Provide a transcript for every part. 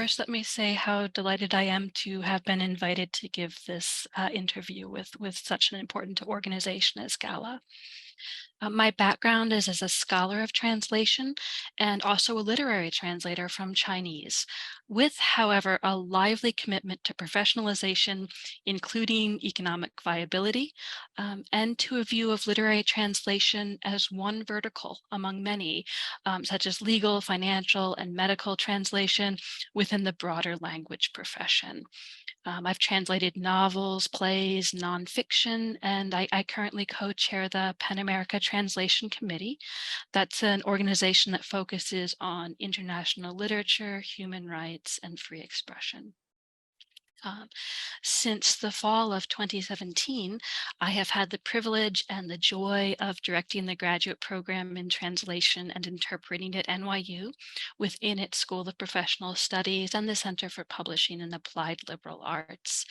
First, let me say how delighted I am to have been invited to give this interview with such an important organization as GALA. My background is as a scholar of translation and also a literary translator from Chinese, with, however, a lively commitment to professionalization, including economic viability, and to a view of literary translation as one vertical among many, such as legal, financial, and medical translation within the broader language profession. I've translated novels, plays, nonfiction, and I currently co-chair the PEN America Translation Committee. That's an organization that focuses on international literature, human rights, and free expression. Um, since the fall of 2017, I have had the privilege and the joy of directing the graduate program in translation and interpreting at NYU within its School of Professional Studies and the Center for Publishing and Applied Liberal Arts.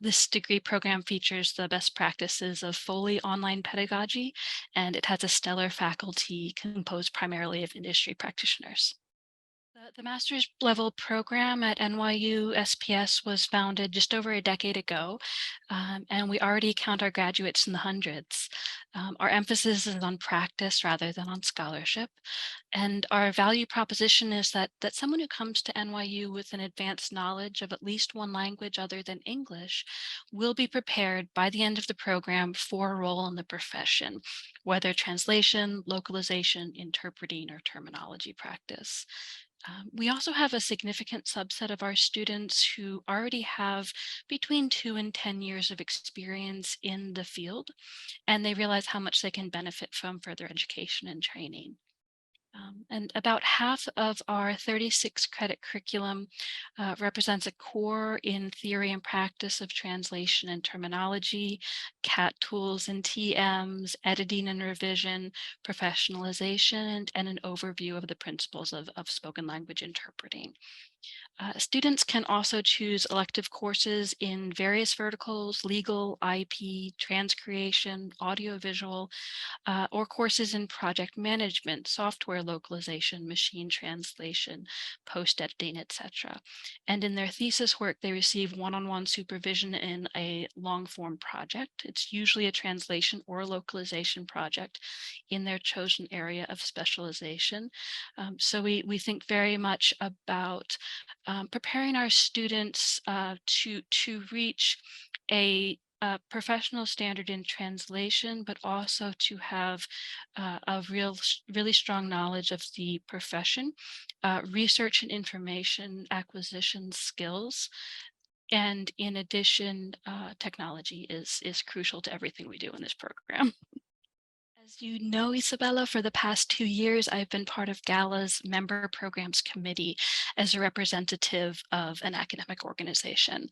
This degree program features the best practices of Foley online pedagogy, and it has a stellar faculty composed primarily of industry practitioners. The master's level program at NYU SPS was founded just over a decade ago, and we already count our graduates in the hundreds. Our emphasis is on practice rather than on scholarship, and our value proposition is that someone who comes to NYU with an advanced knowledge of at least one language other than English will be prepared by the end of the program for a role in the profession, whether translation, localization, interpreting, or terminology practice. We also have a significant subset of our students who already have between 2 and 10 years of experience in the field, and they realize how much they can benefit from further education and training. And about half of our 36 credit curriculum represents a core in theory and practice of translation and terminology, CAT tools and TMs, editing and revision, professionalization, and an overview of the principles of spoken language interpreting. Students can also choose elective courses in various verticals: legal, IP, transcreation, audiovisual, or courses in project management, software localization, machine translation, post-editing, etc. And in their thesis work, they receive one-on-one supervision in a long-form project. It's usually a translation or a localization project in their chosen area of specialization. So we think very much about preparing our students to reach a professional standard in translation, but also to have a really strong knowledge of the profession, research and information acquisition skills. And in addition, technology is crucial to everything we do in this program. As you know, Isabella, for the past 2 years, I've been part of GALA's Member Programs Committee as a representative of an academic organization.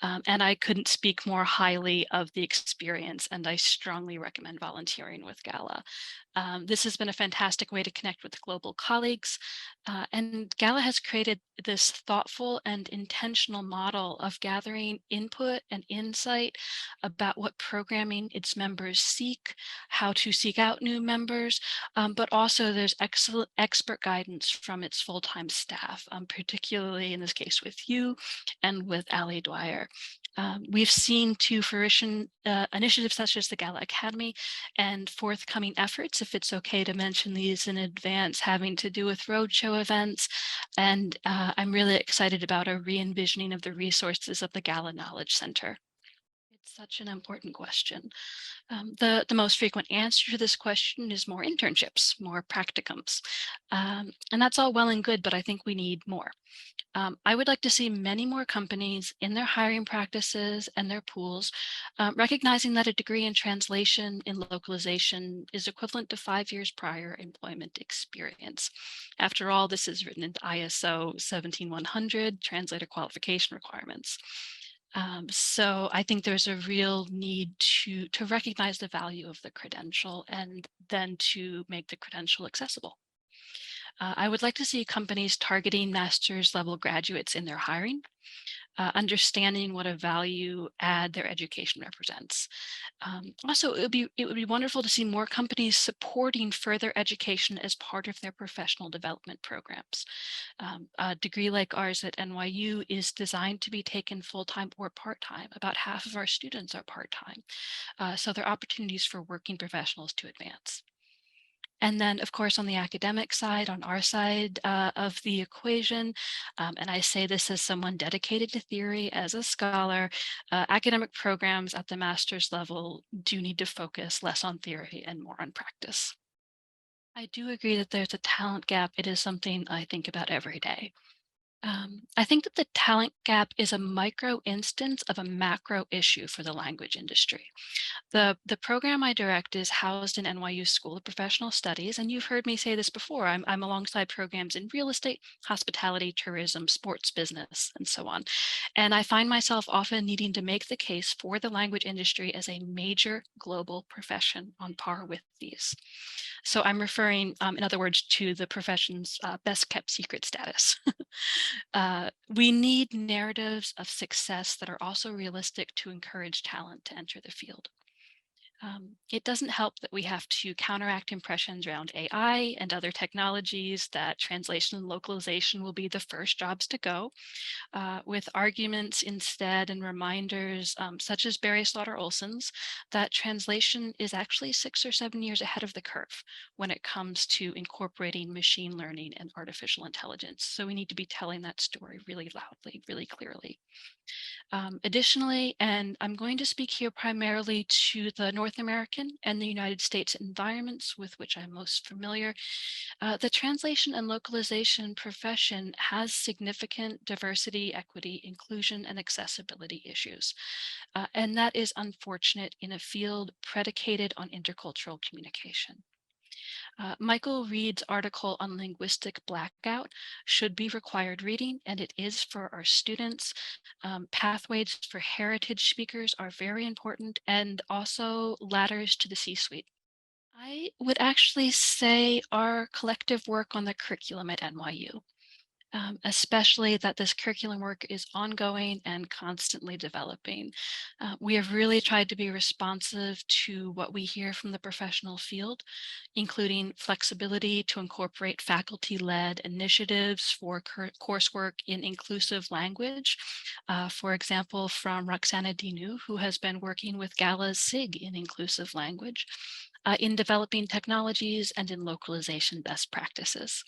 And I couldn't speak more highly of the experience, and I strongly recommend volunteering with GALA. This has been a fantastic way to connect with global colleagues, and GALA has created this thoughtful and intentional model of gathering input and insight about what programming its members seek, how to seek out new members, but also there's excellent expert guidance from its full-time staff, particularly in this case with you and with Ali Dwyer. We've seen to fruition initiatives such as the GALA Academy and forthcoming efforts, if it's okay to mention these in advance, having to do with roadshow events. And I'm really excited about a re-envisioning of the resources of the GALA Knowledge Center. It's such an important question. The most frequent answer to this question is more internships, more practicums. And that's all well and good, but I think we need more. I would like to see many more companies in their hiring practices and their pools, recognizing that a degree in translation in localization is equivalent to 5 years prior employment experience. After all, this is written into ISO 17100 translator qualification requirements. So I think there's a real need to recognize the value of the credential and then to make the credential accessible. I would like to see companies targeting master's level graduates in their hiring, understanding what a value add their education represents. Also, it would be wonderful to see more companies supporting further education as part of their professional development programs. A degree like ours at NYU is designed to be taken full-time or part-time. About half of our students are part-time. So there are opportunities for working professionals to advance. And then, of course, on the academic side, on our side of the equation, and I say this as someone dedicated to theory, as a scholar, academic programs at the master's level do need to focus less on theory and more on practice. I do agree that there's a talent gap. It is something I think about every day. I think that the talent gap is a micro instance of a macro issue for the language industry. The program I direct is housed in NYU School of Professional Studies, and you've heard me say this before. I'm alongside programs in real estate, hospitality, tourism, sports business, and so on. And I find myself often needing to make the case for the language industry as a major global profession on par with these. So I'm referring, in other words, to the profession's best kept secret status. We need narratives of success that are also realistic to encourage talent to enter the field. It doesn't help that we have to counteract impressions around AI and other technologies that translation and localization will be the first jobs to go, with arguments instead and reminders such as Barry Slaughter Olson's that translation is actually 6 or 7 years ahead of the curve when it comes to incorporating machine learning and artificial intelligence. So we need to be telling that story really loudly, really clearly. Additionally, and I'm going to speak here primarily to the North American and the United States environments with which I'm most familiar, the translation and localization profession has significant diversity, equity, inclusion, and accessibility issues. And that is unfortunate in a field predicated on intercultural communication. Michael Reed's article on linguistic blackout should be required reading, and it is for our students. Pathways for heritage speakers are very important, and also ladders to the C-suite. I would actually say our collective work on the curriculum at NYU. Especially that this curriculum work is ongoing and constantly developing. We have really tried to be responsive to what we hear from the professional field, including flexibility to incorporate faculty-led initiatives for coursework in inclusive language. For example, from Roxana Dinu, who has been working with GALA's SIG in inclusive language, in developing technologies and in localization best practices.